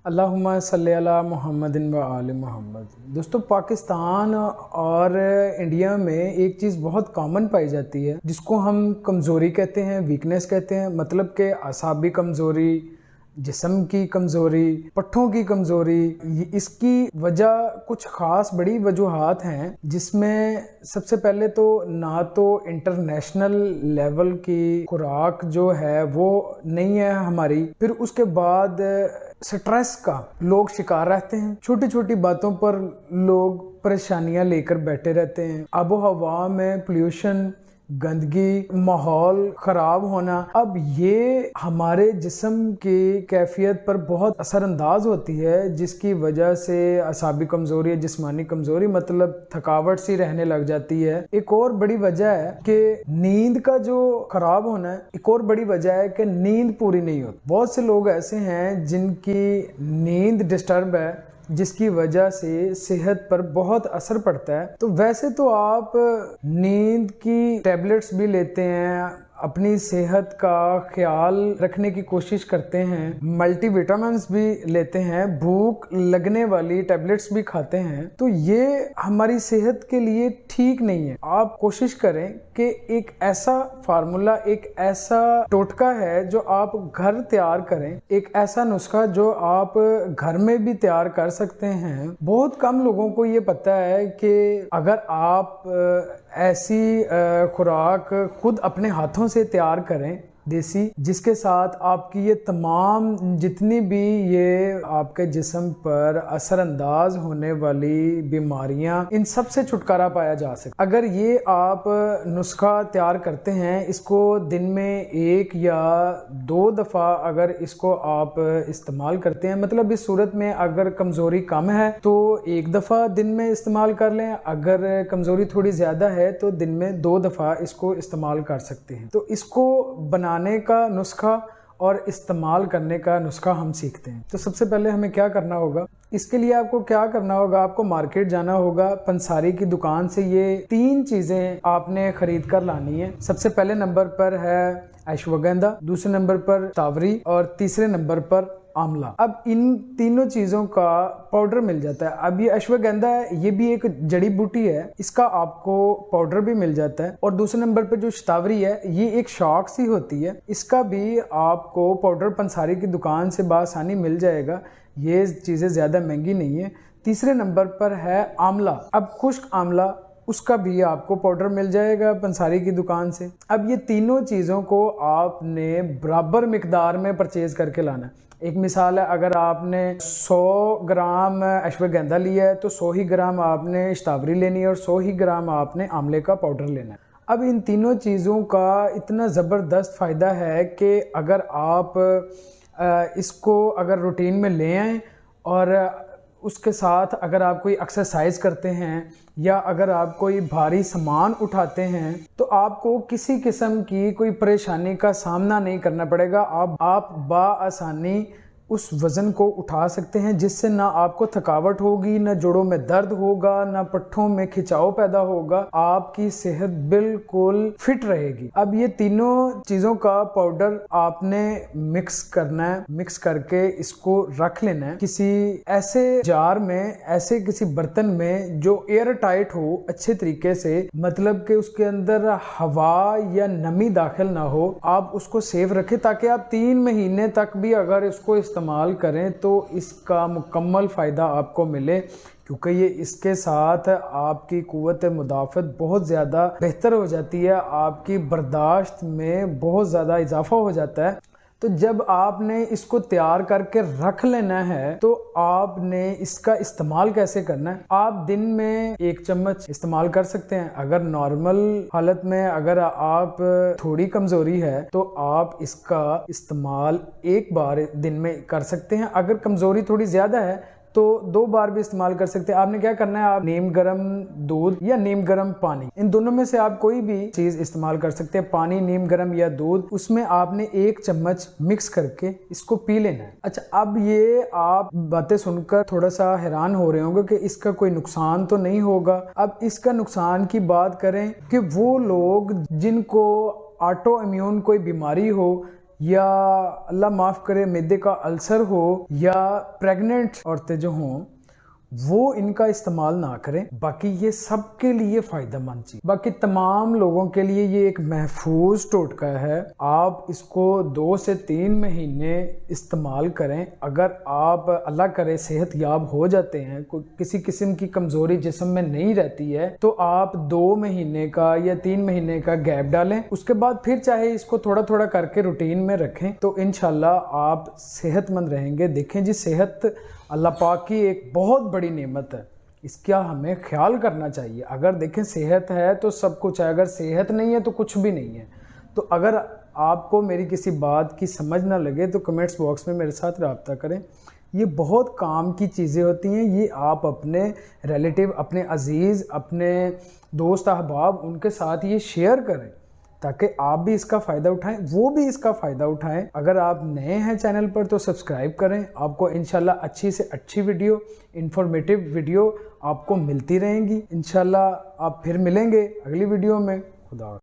اللہم صلی علی محمد و آل محمد۔ دوستو، پاکستان اور انڈیا میں ایک چیز بہت کامن پائی جاتی ہے جس کو ہم کمزوری کہتے ہیں، ویکنیس کہتے ہیں، مطلب کہ اعصابی کمزوری، جسم کی کمزوری، پٹھوں کی کمزوری۔ اس کی وجہ کچھ خاص بڑی وجوہات ہیں، جس میں سب سے پہلے تو نہ تو انٹرنیشنل لیول کی خوراک جو ہے وہ نہیں ہے ہماری، پھر اس کے بعد سٹریس کا لوگ شکار رہتے ہیں، چھوٹی چھوٹی باتوں پر لوگ پریشانیاں لے کر بیٹھے رہتے ہیں، آب و ہوا میں پولیوشن، گندگی، ماحول خراب ہونا، اب یہ ہمارے جسم کی کیفیت پر بہت اثر انداز ہوتی ہے، جس کی وجہ سے اعصابی کمزوری، جسمانی کمزوری، مطلب تھکاوٹ سی رہنے لگ جاتی ہے۔ ایک اور بڑی وجہ ہے کہ نیند کا جو خراب ہونا ہے، ایک اور بڑی وجہ ہے کہ نیند پوری نہیں ہوتی۔ بہت سے لوگ ایسے ہیں جن کی نیند ڈسٹرب ہے، جس کی وجہ سے صحت پر بہت اثر پڑتا ہے۔ تو ویسے تو آپ نیند کی ٹیبلٹس بھی لیتے ہیں، اپنی صحت کا خیال رکھنے کی کوشش کرتے ہیں، ملٹی وٹامنز بھی لیتے ہیں، بھوک لگنے والی ٹیبلٹس بھی کھاتے ہیں، تو یہ ہماری صحت کے لیے ٹھیک نہیں ہے۔ آپ کوشش کریں کہ ایک ایسا فارمولا، ایک ایسا ٹوٹکا ہے جو آپ گھر تیار کریں، ایک ایسا نسخہ جو آپ گھر میں بھی تیار کر سکتے ہیں۔ بہت کم لوگوں کو یہ پتہ ہے کہ اگر آپ ایسی خوراک خود اپنے ہاتھوں سے تیار کریں، دیسی، جس کے ساتھ آپ کی یہ تمام جتنی بھی یہ آپ کے جسم پر اثر انداز ہونے والی بیماریاں، ان سب سے چھٹکارا پایا جا سکتا۔ اگر یہ آپ نسخہ تیار کرتے ہیں، اس کو دن میں 1 یا 2 دفعہ اگر اس کو آپ استعمال کرتے ہیں، مطلب اس صورت میں اگر کمزوری کم ہے تو 1 دفعہ دن میں استعمال کر لیں، اگر کمزوری تھوڑی زیادہ ہے تو دن میں 2 دفعہ اس کو استعمال کر سکتے ہیں۔ تو اس کو بنانے کا نسخہ اور استعمال کرنے کا نسخہ ہم سیکھتے ہیں۔ تو سب سے پہلے ہمیں کیا کرنا ہوگا؟ اس کے لیے آپ کو کیا کرنا ہوگا؟ آپ کو مارکیٹ جانا ہوگا، پنساری کی دکان سے یہ 3 چیزیں آپ نے خرید کر لانی ہے۔ سب سے پہلے نمبر پر ہے اشوگندھا، دوسرے نمبر پر شتاوری، اور تیسرے نمبر پر آملہ۔ اب ان تینوں چیزوں کا پاؤڈر مل جاتا ہے۔ اب یہ اشوگندھا ہے، یہ بھی ایک جڑی بوٹی ہے، اس کا آپ کو پاؤڈر بھی مل جاتا ہے۔ اور دوسرے نمبر پہ جو شتاوری ہے، یہ ایک شاخ سی ہوتی ہے، اس کا بھی آپ کو پاؤڈر پنساری کی دکان سے بآسانی مل جائے گا، یہ چیزیں زیادہ مہنگی نہیں ہیں۔ تیسرے نمبر پر ہے آملہ۔ اب خشک آملہ، اس کا بھی آپ کو پاؤڈر مل جائے گا پنساری کی دکان سے۔ اب یہ تینوں چیزوں کو آپ نے برابر مقدار میں پرچیز کر کے لانا ہے۔ ایک مثال ہے، اگر آپ نے 100 گرام اشوگندھا لیا ہے تو 100 ہی گرام آپ نے شتاوری لینی ہے اور 100 ہی گرام آپ نے آملے کا پاؤڈر لینا ہے۔ اب ان تینوں چیزوں کا اتنا زبردست فائدہ ہے کہ اگر آپ اس کو اگر روٹین میں لے آئیں اور اس کے ساتھ اگر آپ کوئی ایکسرسائز کرتے ہیں یا اگر آپ کوئی بھاری سامان اٹھاتے ہیں تو آپ کو کسی قسم کی کوئی پریشانی کا سامنا نہیں کرنا پڑے گا۔ آپ بآسانی اس وزن کو اٹھا سکتے ہیں، جس سے نہ آپ کو تھکاوٹ ہوگی، نہ جوڑوں میں درد ہوگا، نہ پٹھوں میں کھچاؤ پیدا ہوگا، آپ کی صحت بالکل فٹ رہے گی۔ اب یہ تینوں چیزوں کا پاؤڈر آپ نے مکس کرنا ہے، مکس کر کے اس کو رکھ لینا ہے کسی ایسے جار میں، ایسے کسی برتن میں جو ایئر ٹائٹ ہو اچھے طریقے سے، مطلب کہ اس کے اندر ہوا یا نمی داخل نہ ہو۔ آپ اس کو سیف رکھیں تاکہ آپ 3 مہینے تک بھی اگر اس کو استعمال کریں تو اس کا مکمل فائدہ آپ کو ملے، کیونکہ یہ اس کے ساتھ آپ کی قوت مدافعت بہت زیادہ بہتر ہو جاتی ہے، آپ کی برداشت میں بہت زیادہ اضافہ ہو جاتا ہے۔ تو جب آپ نے اس کو تیار کر کے رکھ لینا ہے تو آپ نے اس کا استعمال کیسے کرنا ہے؟ آپ دن میں 1 چمچ استعمال کر سکتے ہیں۔ اگر نارمل حالت میں اگر آپ تھوڑی کمزوری ہے تو آپ اس کا استعمال 1 بار دن میں کر سکتے ہیں۔ اگر کمزوری تھوڑی زیادہ ہے تو 2 بار بھی استعمال کر سکتے ہیں۔ آپ نے کیا کرنا ہے؟ آپ نیم گرم دودھ یا نیم گرم پانی، ان دونوں میں سے آپ کوئی بھی چیز استعمال کر سکتے ہیں، پانی، نیم گرم یا دودھ، اس میں آپ نے 1 چمچ مکس کر کے اس کو پی لینا ہے۔ اچھا، اب یہ آپ باتیں سن کر تھوڑا سا حیران ہو رہے ہوں گے کہ اس کا کوئی نقصان تو نہیں ہوگا۔ اب اس کا نقصان کی بات کریں کہ وہ لوگ جن کو آٹو امیون کوئی بیماری ہو یا اللہ معاف کرے معدے کا السر ہو یا پریگننٹ عورتیں جو ہوں وہ ان کا استعمال نہ کریں. باقی یہ سب کے لیے فائدہ مند چیز. باقی تمام لوگوں کے لیے یہ ایک محفوظ ٹوٹکا ہے. آپ اس کو 2 سے 3 مہینے استعمال کریں. اگر آپ اللہ کرے صحت یاب ہو جاتے ہیں, کسی قسم کی کمزوری جسم میں نہیں رہتی ہے, تو آپ 2 مہینے کا یا 3 مہینے کا گیپ ڈالیں. اس کے بعد پھر چاہے اس کو تھوڑا تھوڑا کر کے روٹین میں رکھیں تو انشاءاللہ آپ صحت مند رہیں گے. دیکھیں جی, صحت اللہ پاک کی ایک بہت بڑی نعمت ہے, اس کا ہمیں خیال کرنا چاہیے. اگر دیکھیں صحت ہے تو سب کچھ ہے, اگر صحت نہیں ہے تو کچھ بھی نہیں ہے. تو اگر آپ کو میری کسی بات کی سمجھ نہ لگے تو کمنٹس باکس میں میرے ساتھ رابطہ کریں. یہ بہت کام کی چیزیں ہوتی ہیں. یہ آپ اپنے ریلیٹیو, اپنے عزیز, اپنے دوست احباب ان کے ساتھ یہ شیئر کریں تاکہ آپ بھی اس کا فائدہ اٹھائیں, وہ بھی اس کا فائدہ اٹھائیں. اگر آپ نئے ہیں چینل پر تو سبسکرائب کریں. آپ کو انشاءاللہ اچھی سے اچھی ویڈیو, انفارمیٹیو ویڈیو آپ کو ملتی رہیں گی. انشاءاللہ آپ پھر ملیں گے اگلی ویڈیو میں. خدا حافظ.